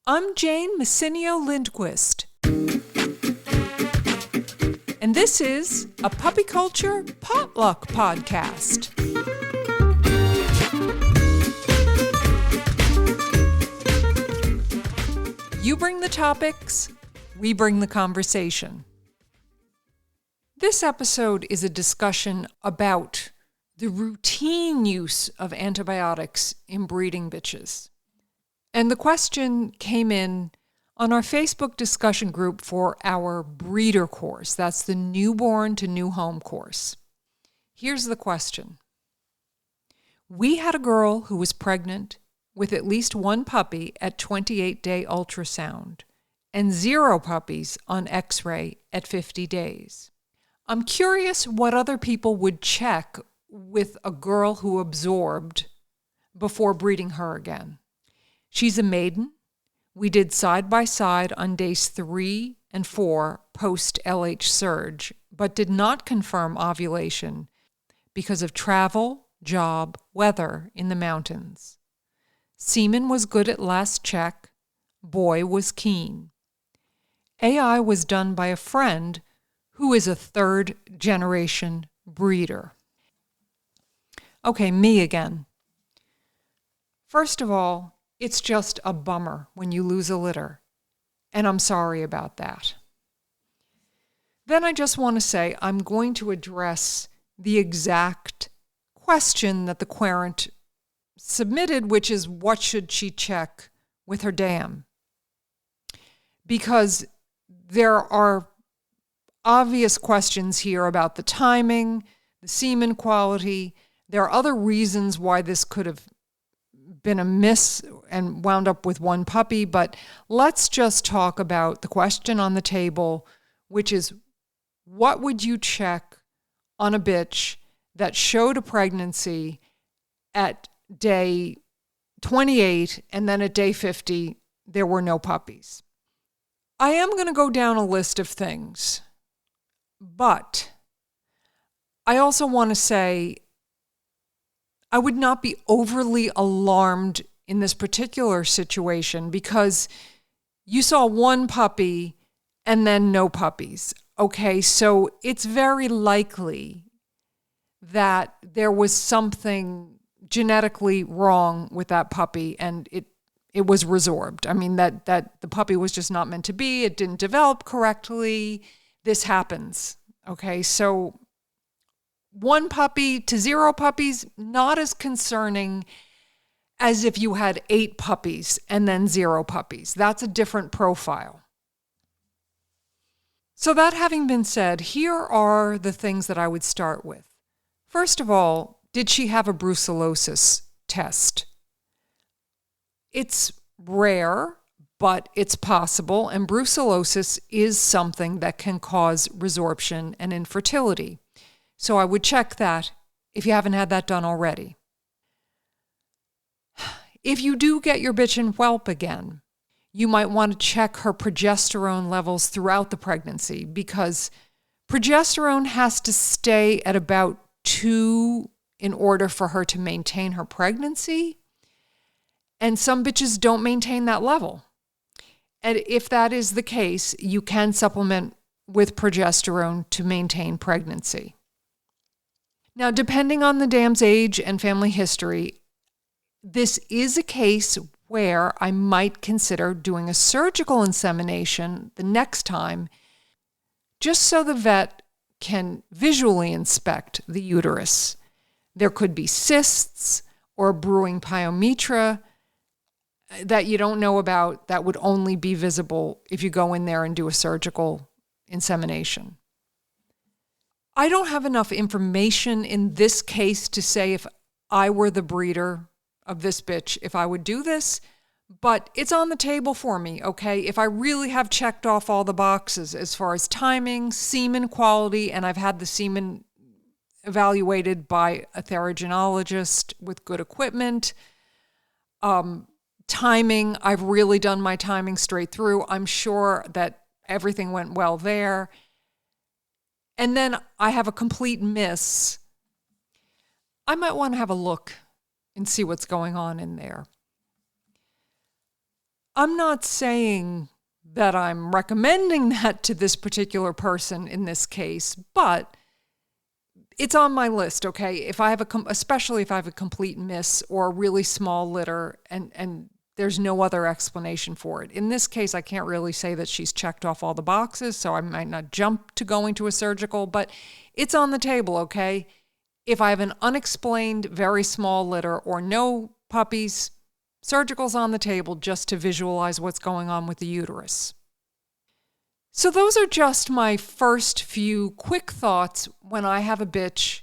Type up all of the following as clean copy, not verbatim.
I'm Jane Messinio Lindquist, and this is a Puppy Culture Potluck podcast. You bring the topics, we bring the conversation. This episode is a discussion about the routine use of antibiotics in breeding bitches. And the question came in on our Facebook discussion group for our breeder course. That's the newborn to new home course. Here's the question. We had a girl who was pregnant with at least one puppy at 28-day ultrasound and 0 puppies on X-ray at 50 days. I'm curious what other people would check with a girl who absorbed before breeding her again. She's a maiden. We did side-by-side on days 3 and 4 post-LH surge, but did not confirm ovulation because of travel, job, weather in the mountains. Semen was good at last check. Boy was keen. AI was done by a friend who is a 3rd-generation breeder. Okay, me again. First of all, it's just a bummer when you lose a litter, and I'm sorry about that. Then I just want to say I'm going to address the exact question that the querent submitted, which is what should she check with her dam? Because there are obvious questions here about the timing, the semen quality. There are other reasons why this could have been a miss and wound up with one puppy, but let's just talk about the question on the table, which is what would you check on a bitch that showed a pregnancy at day 28 and then at day 50 there were no puppies? I am going to go down a list of things, but I also want to say I would not be overly alarmed in this particular situation because you saw one puppy and then no puppies. Okay, so it's very likely that there was something genetically wrong with that puppy and it was resorbed. I mean, that the puppy was just not meant to be. It didn't develop correctly. This happens. Okay, so 1 puppy to 0 puppies, not as concerning as if you had 8 puppies and then 0 puppies. That's a different profile. So that having been said, here are the things that I would start with. First of all, did she have a brucellosis test? It's rare, but it's possible, and brucellosis is something that can cause resorption and infertility. So I would check that if you haven't had that done already. If you do get your bitch in whelp again, you might want to check her progesterone levels throughout the pregnancy because progesterone has to stay at about 2 in order for her to maintain her pregnancy. And some bitches don't maintain that level. And if that is the case, you can supplement with progesterone to maintain pregnancy. Now, depending on the dam's age and family history, this is a case where I might consider doing a surgical insemination the next time, just so the vet can visually inspect the uterus. There could be cysts or brewing pyometra that you don't know about that would only be visible if you go in there and do a surgical insemination. I don't have enough information in this case to say if I were the breeder of this bitch, if I would do this, but it's on the table for me, okay? If I really have checked off all the boxes as far as timing, semen quality, and I've had the semen evaluated by a theraginologist with good equipment, timing, I've really done my timing straight through. I'm sure that everything went well there. And then I have a complete miss. I might want to have a look and see what's going on in there. I'm not saying that I'm recommending that to this particular person in this case, but it's on my list, okay? If I have especially if I have a complete miss or a really small litter and there's no other explanation for it. In this case, I can't really say that she's checked off all the boxes, so I might not jump to going to a surgical, but it's on the table, okay? If I have an unexplained, very small litter or no puppies, surgical's on the table just to visualize what's going on with the uterus. So those are just my first few quick thoughts when I have a bitch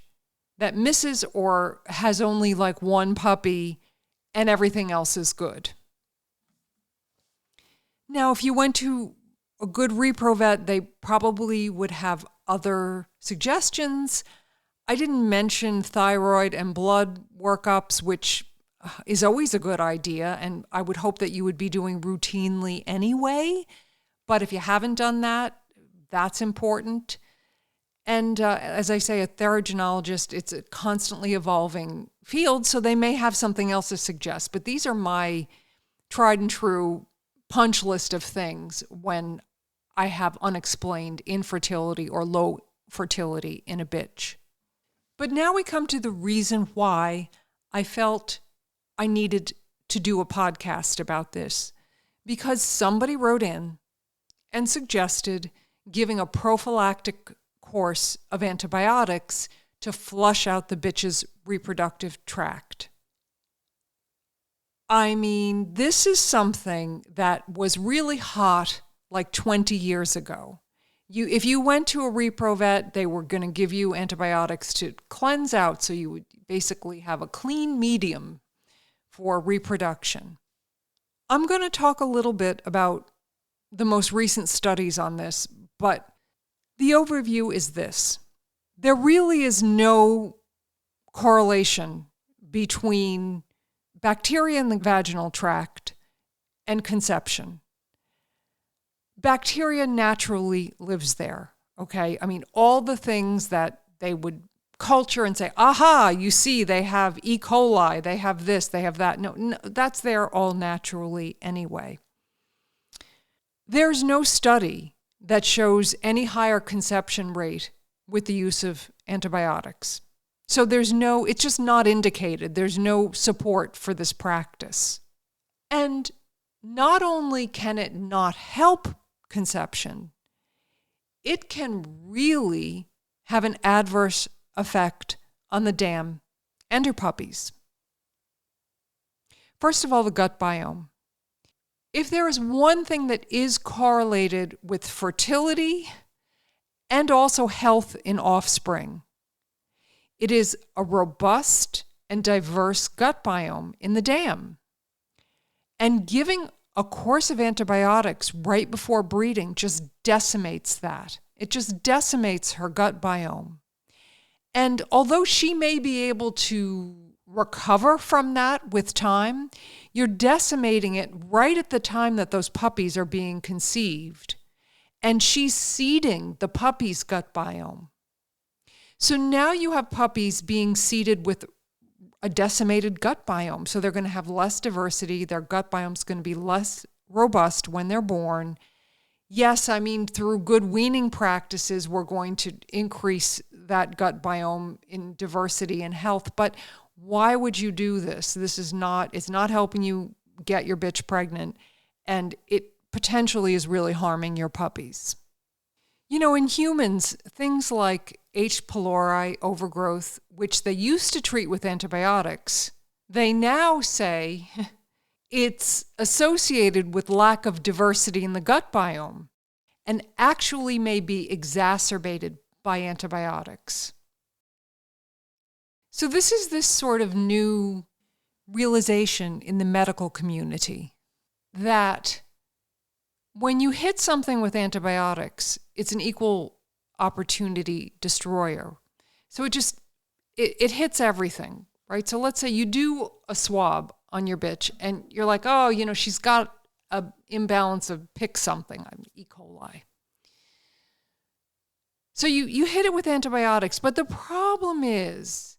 that misses or has only like one puppy and everything else is good. Now, if you went to a good repro vet, they probably would have other suggestions. I didn't mention thyroid and blood workups, which is always a good idea, and I would hope that you would be doing routinely anyway. But if you haven't done that, that's important. And as I say, a theraginologist, it's a constantly evolving field, so they may have something else to suggest. But these are my tried and true punch list of things when I have unexplained infertility or low fertility in a bitch. But now we come to the reason why I felt I needed to do a podcast about this, because somebody wrote in and suggested giving a prophylactic course of antibiotics to flush out the bitch's reproductive tract. I mean, this is something that was really hot like 20 years ago. If you went to a repro vet, they were going to give you antibiotics to cleanse out, so you would basically have a clean medium for reproduction. I'm going to talk a little bit about the most recent studies on this, but the overview is this. There really is no correlation between bacteria in the vaginal tract and conception. Bacteria naturally lives there, okay? I mean, all the things that they would culture and say, aha, you see, they have E. coli, they have this, they have that. No, that's there all naturally anyway. There's no study that shows any higher conception rate with the use of antibiotics. So it's just not indicated. There's no support for this practice. And not only can it not help conception, it can really have an adverse effect on the dam and her puppies. First of all, the gut biome. If there is one thing that is correlated with fertility and also health in offspring, it is a robust and diverse gut biome in the dam. And giving a course of antibiotics right before breeding just decimates that. It just decimates her gut biome. And although she may be able to recover from that with time, you're decimating it right at the time that those puppies are being conceived. And she's seeding the puppy's gut biome. So now you have puppies being seeded with a decimated gut biome. So they're going to have less diversity. Their gut biome's going to be less robust when they're born. Yes, I mean, through good weaning practices, we're going to increase that gut biome in diversity and health. But why would you do this? It's not helping you get your bitch pregnant, and it potentially is really harming your puppies. You know, in humans, things like H. pylori overgrowth, which they used to treat with antibiotics, they now say it's associated with lack of diversity in the gut biome and actually may be exacerbated by antibiotics. So this is this sort of new realization in the medical community that when you hit something with antibiotics, it's an equal opportunity destroyer. So it hits everything, right? So let's say you do a swab on your bitch and you're like, oh, you know, she's got an imbalance of pick something, E. coli. So you hit it with antibiotics, but the problem is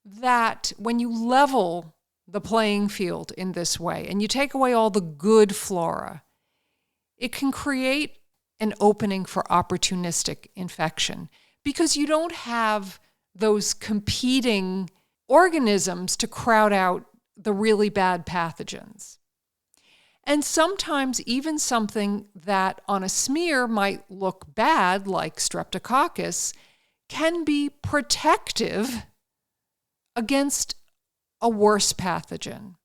that when you level the playing field in this way, and you take away all the good flora, it can create an opening for opportunistic infection because you don't have those competing organisms to crowd out the really bad pathogens. And sometimes even something that on a smear might look bad, like streptococcus, can be protective against a worse pathogen.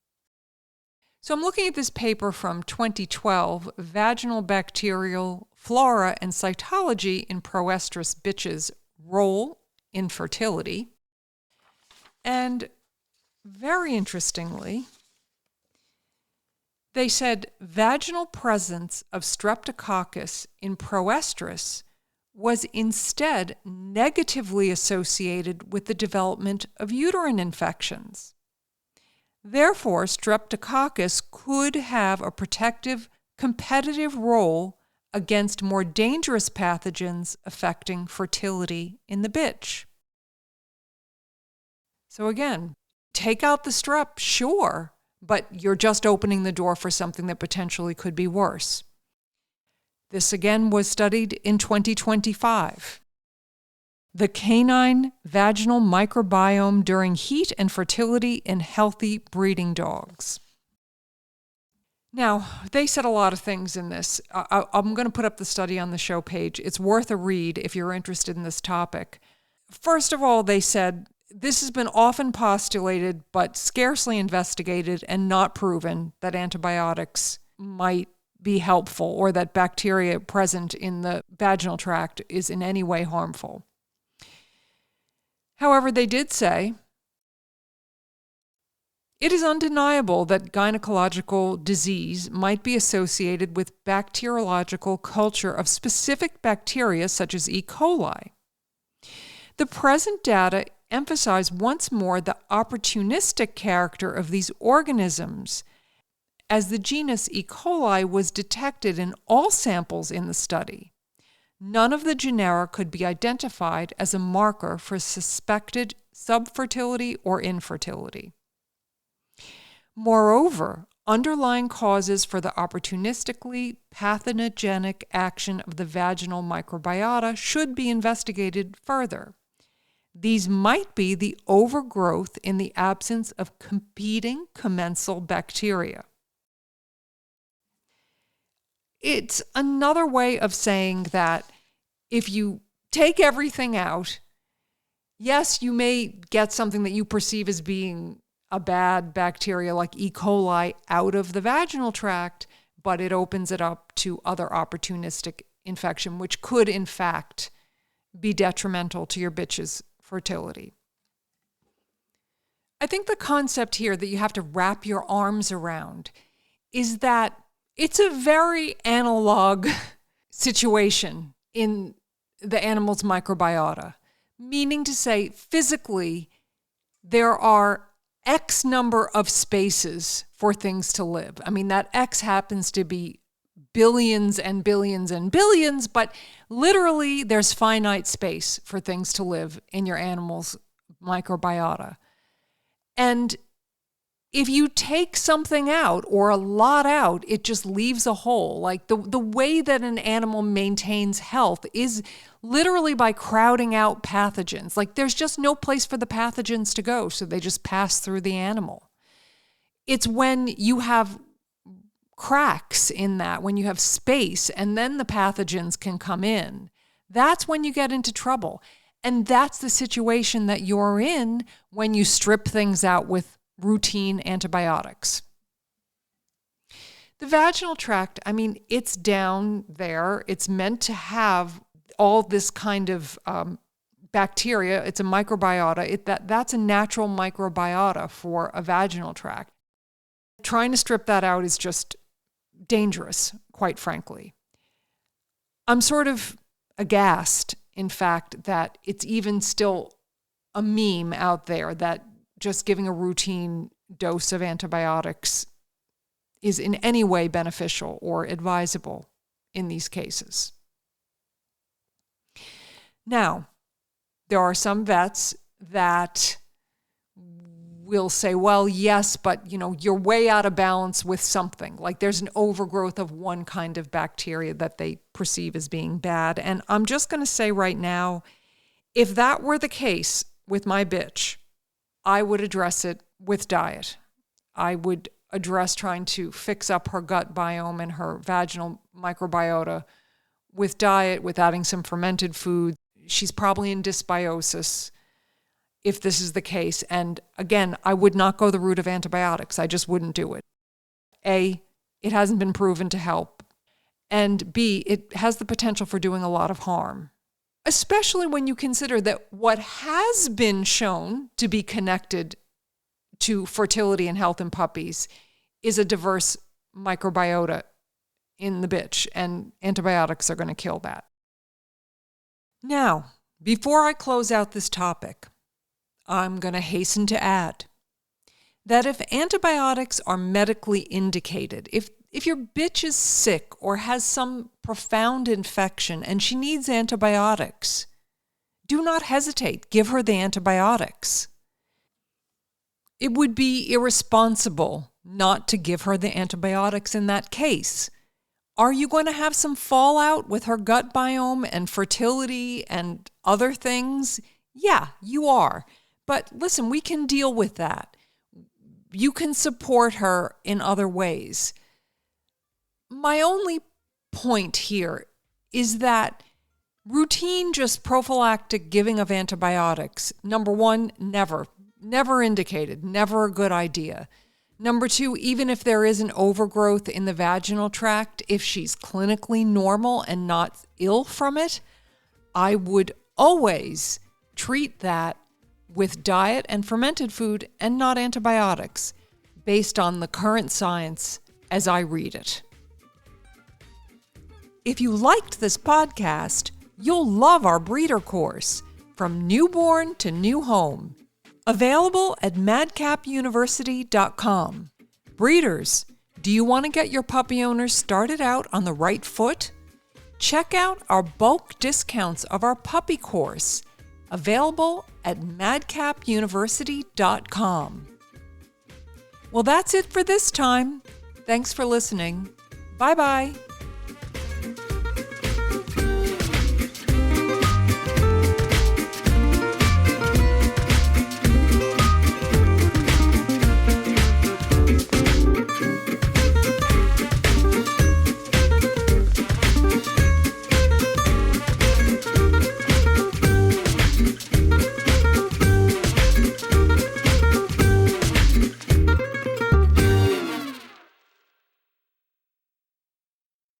So I'm looking at this paper from 2012, Vaginal Bacterial Flora and Cytology in Proestrus bitches' Role in Fertility. And very interestingly, they said vaginal presence of streptococcus in Proestrus was instead negatively associated with the development of uterine infections. Therefore, streptococcus could have a protective, competitive role against more dangerous pathogens affecting fertility in the bitch. So again, take out the strep, sure, but you're just opening the door for something that potentially could be worse. This again was studied in 2025. The canine vaginal microbiome during heat and fertility in healthy breeding dogs. Now, they said a lot of things in this. I'm going to put up the study on the show page. It's worth a read if you're interested in this topic. First of all, they said this has been often postulated but scarcely investigated and not proven that antibiotics might be helpful or that bacteria present in the vaginal tract is in any way harmful. However, they did say, it is undeniable that gynecological disease might be associated with bacteriological culture of specific bacteria such as E. coli. The present data emphasize once more the opportunistic character of these organisms, as the genus E. coli was detected in all samples in the study. None of the genera could be identified as a marker for suspected subfertility or infertility. Moreover, underlying causes for the opportunistically pathogenic action of the vaginal microbiota should be investigated further. These might be the overgrowth in the absence of competing commensal bacteria. It's another way of saying that if you take everything out, yes, you may get something that you perceive as being a bad bacteria like E. coli out of the vaginal tract, but it opens it up to other opportunistic infection, which could in fact be detrimental to your bitch's fertility. I think the concept here that you have to wrap your arms around is that it's a very analog situation in the animal's microbiota, meaning to say physically there are X number of spaces for things to live. I mean, that X happens to be billions and billions and billions, but literally there's finite space for things to live in your animal's microbiota. And if you take something out or a lot out, it just leaves a hole. Like the way that an animal maintains health is literally by crowding out pathogens. Like there's just no place for the pathogens to go, so they just pass through the animal. It's when you have cracks in that, when you have space, and then the pathogens can come in. That's when you get into trouble. And that's the situation that you're in when you strip things out with routine antibiotics. The vaginal tract, I mean, it's down there. It's meant to have all this kind of bacteria. It's a microbiota. That's a natural microbiota for a vaginal tract. Trying to strip that out is just dangerous, quite frankly. I'm sort of aghast, in fact, that it's even still a meme out there that just giving a routine dose of antibiotics is in any way beneficial or advisable in these cases. Now, there are some vets that will say, well, yes, but you're way out of balance with something. Like there's an overgrowth of one kind of bacteria that they perceive as being bad. And I'm just going to say right now, if that were the case with my bitch, I would address it with diet. I would address trying to fix up her gut biome and her vaginal microbiota with diet, with adding some fermented food. She's probably in dysbiosis if this is the case. And again, I would not go the route of antibiotics. I just wouldn't do it. A, it hasn't been proven to help. And B, it has the potential for doing a lot of harm, especially when you consider that what has been shown to be connected to fertility and health in puppies is a diverse microbiota in the bitch, and antibiotics are going to kill that. Now, before I close out this topic, I'm going to hasten to add that if antibiotics are medically indicated, if your bitch is sick or has some profound infection and she needs antibiotics, do not hesitate. Give her the antibiotics. It would be irresponsible not to give her the antibiotics in that case. Are you going to have some fallout with her gut biome and fertility and other things? Yeah, you are. But listen, we can deal with that. You can support her in other ways. My only point here is that routine, just prophylactic giving of antibiotics, number one, never indicated, never a good idea. Number two, even if there is an overgrowth in the vaginal tract, if she's clinically normal and not ill from it, I would always treat that with diet and fermented food and not antibiotics, based on the current science as I read it. If you liked this podcast, you'll love our breeder course, From Newborn to New Home, available at madcapuniversity.com. Breeders, do you want to get your puppy owners started out on the right foot? Check out our bulk discounts of our puppy course, available at madcapuniversity.com. Well, that's it for this time. Thanks for listening. Bye-bye.